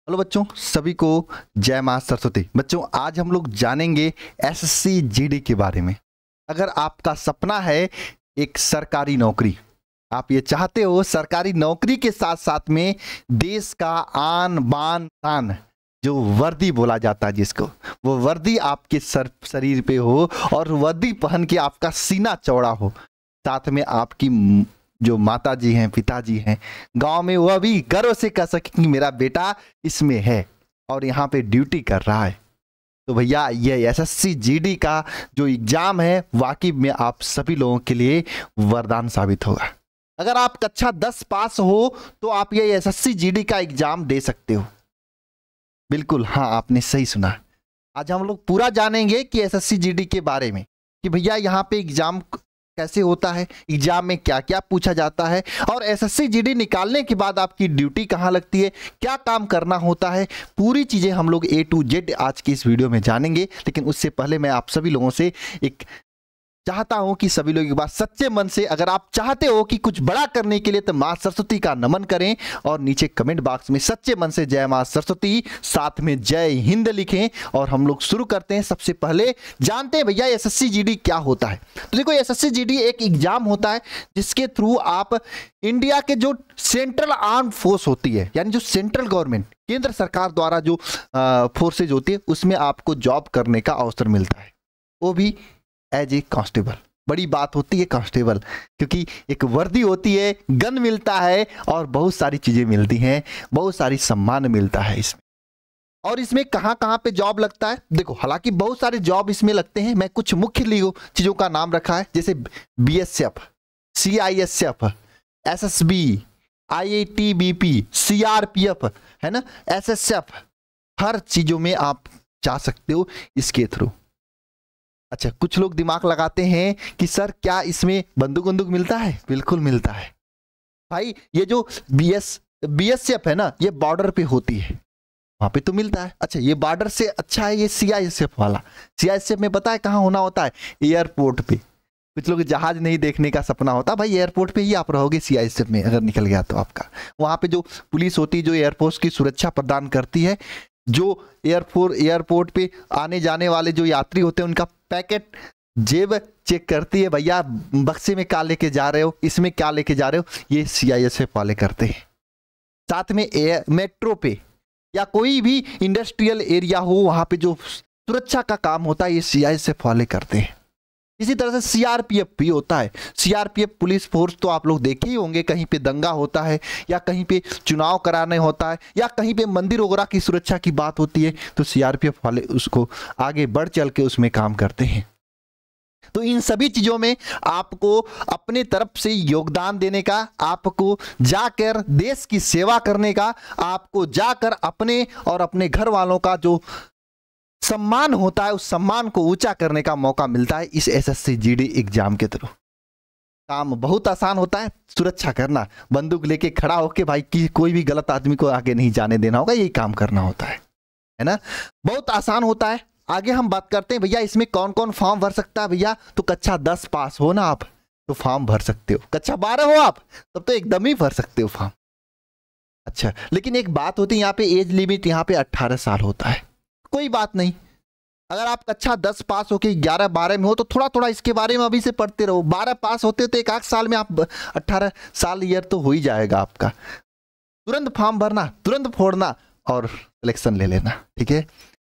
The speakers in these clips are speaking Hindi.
हेलो बच्चों, सभी को जय मां सरस्वती। बच्चों, आज हम लोग जानेंगे एसएससी जीडी के बारे में। अगर आपका सपना है एक सरकारी नौकरी, आप ये चाहते हो सरकारी नौकरी के साथ साथ में देश का आन बान शान जो वर्दी बोला जाता है, जिसको वो वर्दी आपके शरीर पे हो और वर्दी पहन के आपका सीना चौड़ा हो, साथ में आपकी जो माता जी हैं, पिताजी हैं गांव में, वह भी गर्व से कह सके कि मेरा बेटा इसमें है और यहाँ पे ड्यूटी कर रहा है। तो भैया, ये एसएससी जीडी का जो एग्जाम है वाकई में आप सभी लोगों के लिए वरदान साबित होगा। अगर आप कक्षा 10 पास हो तो आप ये एसएससी जीडी का एग्जाम दे सकते हो। बिल्कुल, हाँ, आपने सही सुना। आज हम लोग पूरा जानेंगे कि एसएससी जीडी के बारे में, कि भैया यहाँ पे एग्जाम कैसे होता है, एग्जाम में क्या क्या पूछा जाता है, और एसएससी जीडी निकालने के बाद आपकी ड्यूटी कहाँ लगती है, क्या काम करना होता है। पूरी चीजें हम लोग A to Z आज की इस वीडियो में जानेंगे। लेकिन उससे पहले मैं आप सभी लोगों से एक चाहता हूं कि सभी लोग एक बार सच्चे मन से, अगर आप चाहते हो कि कुछ बड़ा करने के लिए, तो मां सरस्वती का नमन करें और नीचे कमेंट बॉक्स में सच्चे मन से जय मां सरस्वती साथ में जय हिंद लिखें। और हम लोग शुरू करते हैं। सबसे पहले जानते हैं भैया एसएससी जीडी क्या होता है। तो देखो, एसएससी जीडी एक एग्जाम होता है जिसके थ्रू आप इंडिया के जो सेंट्रल आर्म फोर्स होती है, यानी जो सेंट्रल गवर्नमेंट, केंद्र सरकार द्वारा जो फोर्सेज होती है, उसमें आपको जॉब करने का अवसर मिलता है, वो भी एज ए कांस्टेबल। बड़ी बात होती है कांस्टेबल, क्योंकि एक वर्दी होती है, गन मिलता है और बहुत सारी चीजें मिलती हैं, बहुत सारी सम्मान मिलता है इसमें। और इसमें कहां कहां पे जॉब लगता है, देखो, हालांकि बहुत सारे जॉब इसमें लगते हैं। मैं कुछ मुख्य चीजों का नाम रखा है, जैसे BSF, CISF, SSB, ITBP, CRPF, है ना, एसएसएफ, हर चीजों में आप जा सकते हो इसके थ्रू। अच्छा, कुछ लोग दिमाग लगाते हैं कि सर क्या इसमें बंदूक मिलता है? बिल्कुल मिलता है भाई। ये जो बीएसएफ है ना, ये बॉर्डर पे होती है, वहां पे तो मिलता है। अच्छा, ये बॉर्डर से अच्छा है ये सीआईएसएफ वाला। सीआईएसएफ में पता है कहाँ होना होता है? एयरपोर्ट पे। कुछ लोग जहाज नहीं देखने का सपना होता, भाई एयरपोर्ट पे ही आप रहोगे सीआईएसएफ में। अगर निकल गया तो आपका वहां पे जो पुलिस होती है, जो एयरपोर्ट की सुरक्षा प्रदान करती है, जो एयरपोर्ट पे आने जाने वाले जो यात्री होते हैं, उनका पैकेट जेब चेक करती है, भैया बक्से में क्या लेके जा रहे हो, इसमें क्या लेके जा रहे हो, ये सीआईएसएफ वाले करते हैं। साथ में मेट्रो पे या कोई भी इंडस्ट्रियल एरिया हो, वहां पे जो सुरक्षा का काम होता है, ये सीआईएसएफ वाले करते हैं। इसी तरह से सीआरपीएफ भी होता है। सीआरपीएफ पुलिस फोर्स तो आप लोग देखे ही होंगे, कहीं पे दंगा होता है या कहीं पे चुनाव कराने होता है या कहीं पे मंदिर वगैरह की सुरक्षा की बात होती है, तो सीआरपीएफ वाले उसको आगे बढ़ चल के उसमें काम करते हैं। तो इन सभी चीजों में आपको अपने तरफ से योगदान देने का, आपको जाकर देश की सेवा करने का, आपको जाकर अपने और अपने घर वालों का जो सम्मान होता है, उस सम्मान को ऊंचा करने का मौका मिलता है इस एसएससी जीडी एग्जाम के थ्रू। काम बहुत आसान होता है, सुरक्षा करना, बंदूक लेके खड़ा होके भाई कि कोई भी गलत आदमी को आगे नहीं जाने देना होगा, यही काम करना होता है ना। बहुत आसान होता है। आगे हम बात करते हैं भैया इसमें कौन कौन फॉर्म भर सकता है। भैया, तो कक्षा 10 पास हो ना आप, तो फॉर्म भर सकते हो। कक्षा 12 हो आप, तब तो एकदम ही भर सकते हो फॉर्म। अच्छा, लेकिन एक बात होती है, यहाँ पे एज लिमिट यहाँ पे 18 साल होता है। कोई बात नहीं, अगर आप कक्षा 10 पास होके 11-12 में हो तो थोड़ा थोड़ा इसके बारे में अभी से पढ़ते रहो। 12 पास होते तो एक आध साल में आप 18 साल ईयर तो हो ही जाएगा आपका। तुरंत फॉर्म भरना, तुरंत फोड़ना और सिलेक्शन ले लेना, ठीक है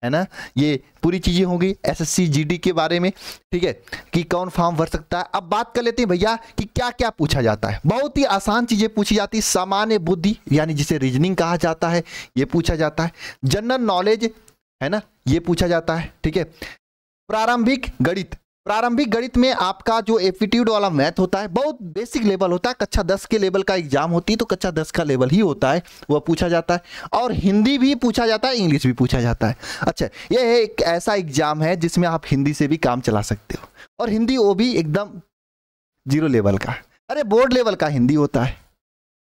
ना। ये पूरी चीजें होंगी एसएससी जीडी के बारे में, ठीक है, कि कौन फॉर्म भर सकता है। अब बात कर लेते हैं भैया कि क्या क्या पूछा जाता है। बहुत ही आसान चीजें पूछी जाती है। सामान्य बुद्धि, यानी जिसे रीजनिंग कहा जाता है, ये पूछा जाता है। जनरल नॉलेज, है ना, ये पूछा जाता है, ठीक है। प्रारंभिक गणित, प्रारंभिक गणित में आपका जो एप्टीट्यूड वाला मैथ होता है, बहुत बेसिक लेवल होता है। कक्षा 10 के लेवल का एग्जाम होती है, तो कक्षा 10 का लेवल ही होता है, वह पूछा जाता है। और हिंदी भी पूछा जाता है, इंग्लिश भी पूछा जाता है। अच्छा, यह है एक ऐसा एग्जाम है जिसमें आप हिंदी से भी काम चला सकते हो, और हिंदी वो भी एकदम 0 लेवल का, अरे बोर्ड लेवल का हिंदी होता है।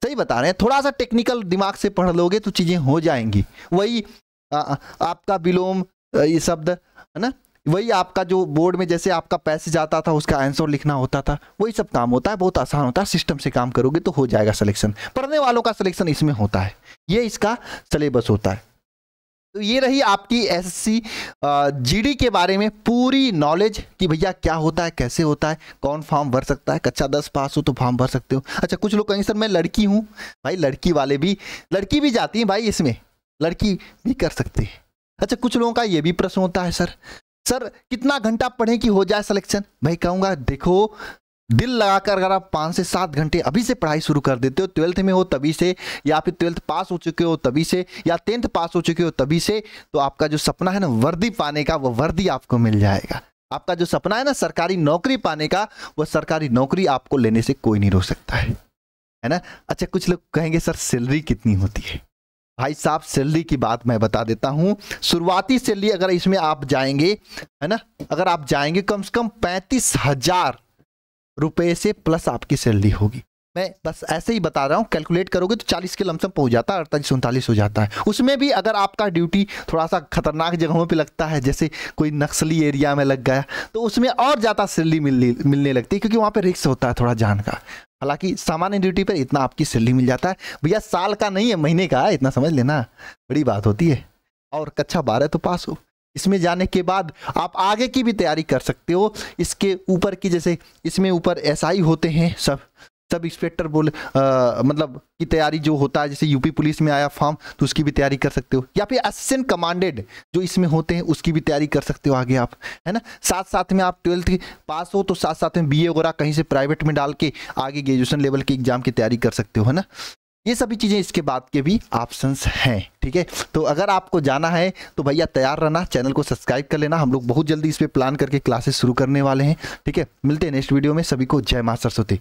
सही बता रहे हैं, थोड़ा सा टेक्निकल दिमाग से पढ़ लोगे तो चीजें हो जाएंगी। वही आपका विलोम, ये शब्द, है ना, वही आपका जो बोर्ड में जैसे आपका पैसेज आता था उसका आंसर लिखना होता था, वही सब काम होता है। बहुत आसान होता है, सिस्टम से काम करोगे तो हो जाएगा सिलेक्शन। पढ़ने वालों का सिलेक्शन इसमें होता है, ये इसका सिलेबस होता है। तो ये रही आपकी एसएससी जीडी के बारे में पूरी नॉलेज कि भैया क्या होता है, कैसे होता है, कौन फॉर्म भर सकता है। कक्षा 10 पास हो तो फॉर्म भर सकते हो। अच्छा, कुछ लोग कहेंगे सर मैं लड़की हूँ, भाई लड़की वाले भी, लड़की भी जाती है भाई, इसमें लड़की भी कर सकती है। अच्छा, कुछ लोगों का ये भी प्रश्न होता है सर कितना घंटा पढ़े कि हो जाए सिलेक्शन। भाई कहूँगा देखो, दिल लगाकर अगर आप 5 से 7 घंटे अभी से पढ़ाई शुरू कर देते हो, 12th में हो तभी से, या फिर 12th पास हो चुके हो तभी से, या 10th पास हो चुके हो तभी से, तो आपका जो सपना है ना वर्दी पाने का, वो वर्दी आपको मिल जाएगा। आपका जो सपना है ना सरकारी नौकरी पाने का, वो सरकारी नौकरी आपको लेने से कोई नहीं रोक सकता है ना। अच्छा, कुछ लोग कहेंगे सर सैलरी कितनी होती है। भाई साहब, सैलरी की बात मैं बता देता हूं। शुरुआती सैलरी अगर इसमें आप जाएंगे, है ना, अगर आप जाएंगे कम से कम 35,000 रुपए से प्लस आपकी सैलरी होगी। मैं बस ऐसे ही बता रहा हूँ, कैलकुलेट करोगे तो 40 के लमसम पहुंच जाता है, 48-39 हो जाता है। उसमें भी अगर आपका ड्यूटी थोड़ा सा खतरनाक जगहों पे लगता है, जैसे कोई नक्सली एरिया में लग गया, तो उसमें और ज़्यादा सैलरी मिलने लगती है, क्योंकि वहाँ पे रिस्क होता है थोड़ा जान का। हालांकि सामान्य ड्यूटी पर इतना आपकी सैलरी मिल जाता है। भैया साल का नहीं है, महीने का है, इतना समझ लेना, बड़ी बात होती है। और कक्षा 12 तो पास हो। इसमें जाने के बाद आप आगे की भी तैयारी कर सकते हो। इसके ऊपर की, जैसे इसमें ऊपर एसआई होते हैं, सब इंस्पेक्टर मतलब की तैयारी जो होता है, जैसे यूपी पुलिस में आया फॉर्म तो उसकी भी तैयारी कर सकते हो, या फिर असिस्टेंट कमांडेड जो इसमें होते हैं उसकी भी तैयारी कर सकते हो आगे आप, है ना। साथ साथ में आप 12th पास हो तो साथ साथ में बीए वगैरह कहीं से प्राइवेट में डाल के आगे ग्रेजुएशन लेवल के एग्जाम की तैयारी कर सकते हो, है ना। ये सभी चीज़ें इसके बाद के भी ऑप्शंस हैं, ठीक है। तो अगर आपको जाना है तो भैया तैयार रहना, चैनल को सब्सक्राइब कर लेना। हम लोग बहुत जल्दी इस पे प्लान करके क्लासेस शुरू करने वाले हैं, ठीक है। मिलते हैं नेक्स्ट वीडियो में। सभी को जय मां सरस्वती।